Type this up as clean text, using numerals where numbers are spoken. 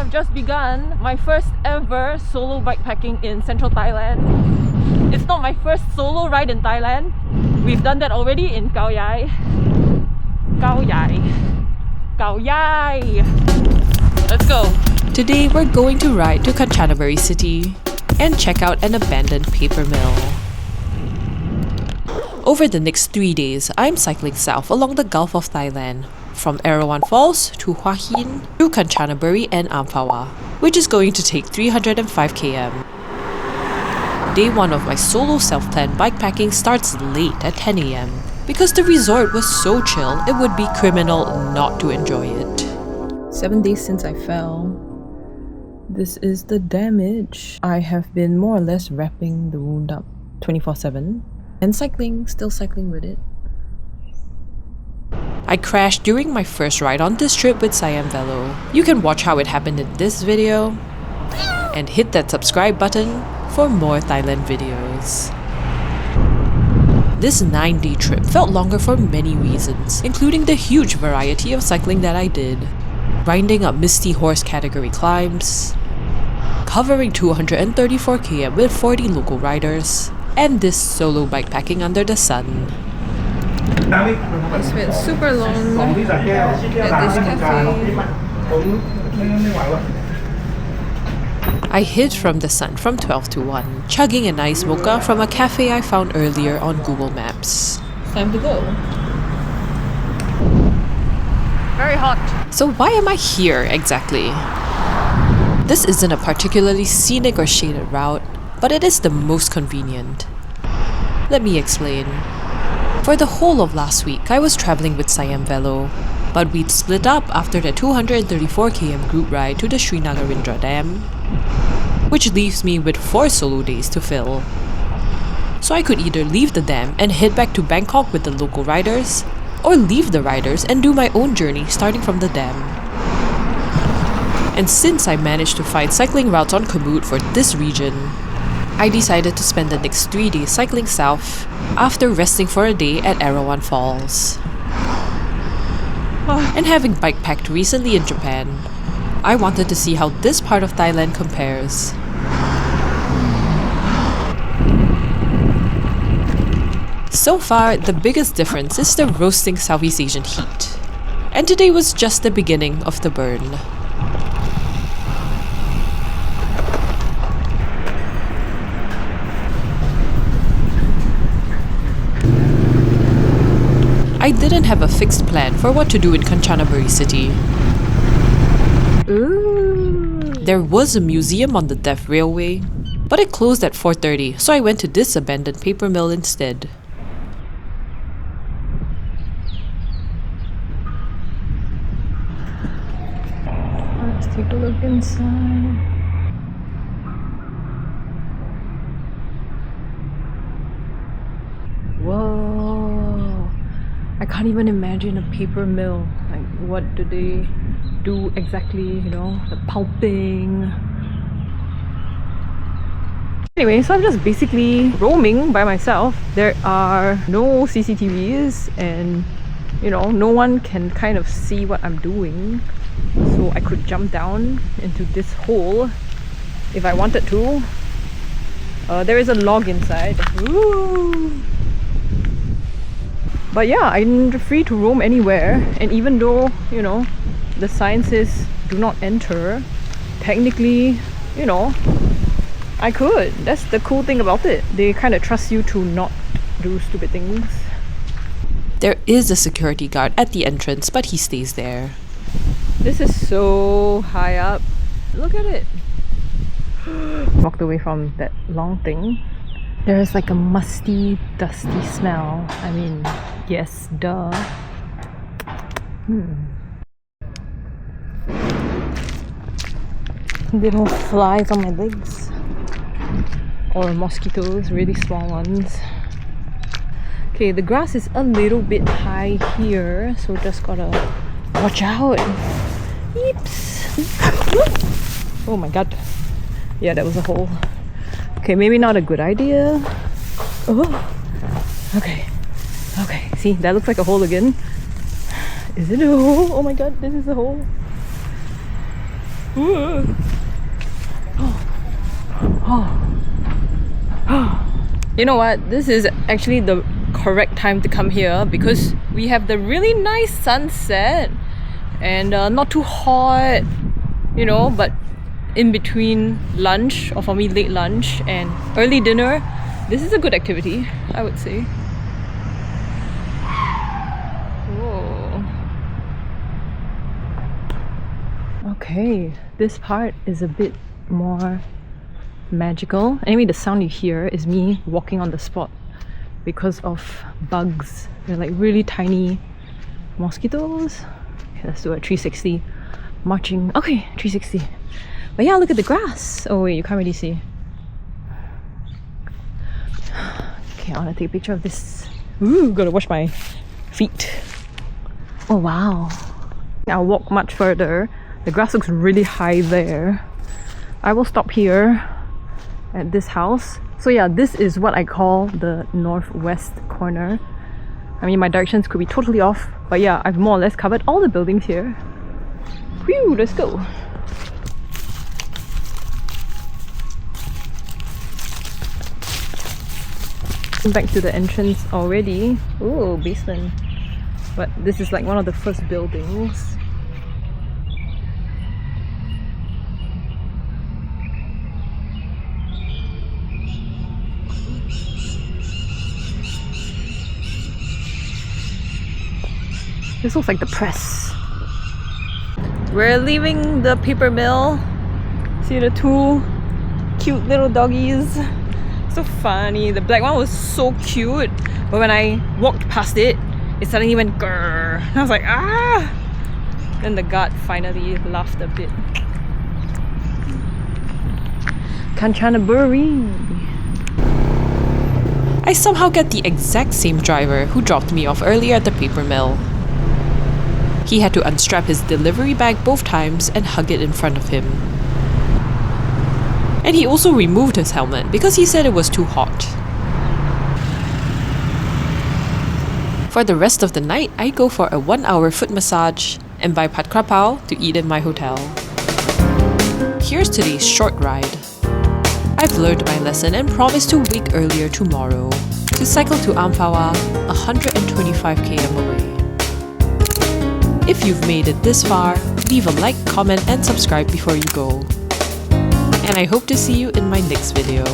have just begun my first ever solo bikepacking in central Thailand. It's not my first solo ride in Thailand. We've done that already in Khao Yai. Khao Yai. Let's go. Today we're going to ride to Kanchanaburi City and check out an abandoned paper mill. Over the next 3 days, I'm cycling south along the Gulf of Thailand, from Erawan Falls to Hua Hin to Kanchanaburi and Amphawa, which is going to take 305 km. Day 1 of my solo self-planned bikepacking starts late at 10 AM. Because the resort was so chill, it would be criminal not to enjoy it. 7 days since I fell. This is the damage. I have been more or less wrapping the wound up 24/7 and still cycling with it. I crashed during my first ride on this trip with SiamVelo. You can watch how it happened in this video and hit that subscribe button for more Thailand videos. This 9-day trip felt longer for many reasons, including the huge variety of cycling that I did. Grinding up Misty Horse category climbs, covering 234 km with 40 local riders, and this solo bikepacking under the sun. I spent super long at this cafe. I hid from the sun from 12 to 1, chugging a nice mocha from a cafe I found earlier on Google Maps. Time to go. Very hot. So why am I here exactly? This isn't a particularly scenic or shaded route, but it is the most convenient. Let me explain. For the whole of last week, I was traveling with SiamVelo, but we'd split up after the 234 km group ride to the Srinagarindra Dam, which leaves me with 4 solo days to fill. So I could either leave the dam and head back to Bangkok with the local riders, or leave the riders and do my own journey starting from the dam. And since I managed to find cycling routes on Komoot for this region, I decided to spend the next 3 days cycling south after resting for a day at Erawan Falls. And having bikepacked recently in Japan, I wanted to see how this part of Thailand compares. So far, the biggest difference is the roasting Southeast Asian heat. And today was just the beginning of the burn. I didn't have a fixed plan for what to do in Kanchanaburi City. Ooh. There was a museum on the Deaf Railway, but it closed at 4:30, so I went to this abandoned paper mill instead. Let's take a look inside. Whoa! I can't even imagine a paper mill. Like, what do they do exactly? You know, the pulping. Anyway, so I'm just basically roaming by myself. There are no CCTVs, and you know, no one can kind of see what I'm doing. So I could jump down into this hole if I wanted to. There is a log inside. Ooh. But yeah, I'm free to roam anywhere, and even though, you know, the sign says do not enter, technically, you know, I could. That's the cool thing about it. They kind of trust you to not do stupid things. There is a security guard at the entrance, but he stays there. This is so high up. Look at it. Walked away from that long thing. There is like a musty, dusty smell. I mean, yes, duh. Little flies on my legs. Or mosquitoes, really small ones. Okay, the grass is a little bit high here, so just gotta watch out. Eeps! Oh my god. Yeah, that was a hole. Okay, maybe not a good idea. Oh, okay. Okay, see, that looks like a hole again. Is it a hole? Oh my god, this is a hole. You know what? This is actually the correct time to come here because we have the really nice sunset and not too hot, you know, but in between lunch, or for me late lunch and early dinner, this is a good activity, I would say. Whoa. Okay, this part is a bit more magical. Anyway, the sound you hear is me walking on the spot because of bugs. They're like really tiny mosquitoes. Okay, let's do a 360 marching. Okay, 360. But yeah, look at the grass. Oh wait, you can't really see. Okay, I want to take a picture of this. Ooh, gotta wash my feet. Oh wow. I'll walk much further. The grass looks really high there. I will stop here at this house. So yeah, this is what I call the northwest corner. I mean, my directions could be totally off, but yeah, I've more or less covered all the buildings here. Whew, let's go. Back to the entrance already. Ooh, basement. But this is like one of the first buildings. This looks like the press. We're leaving the paper mill. See the two cute little doggies. So funny. The black one was so cute, but when I walked past it, it suddenly went grrr. And I was like, ah! Then the guard finally laughed a bit. Kanchanaburi. I somehow get the exact same driver who dropped me off earlier at the paper mill. He had to unstrap his delivery bag both times and hug it in front of him. And he also removed his helmet because he said it was too hot. For the rest of the night, I go for a 1-hour foot massage and buy pat krapao to eat in my hotel. Here's today's short ride. I've learned my lesson and promise to wake earlier tomorrow to cycle to Amphawa, 125 km away. If you've made it this far, leave a like, comment and subscribe before you go. And I hope to see you in my next video.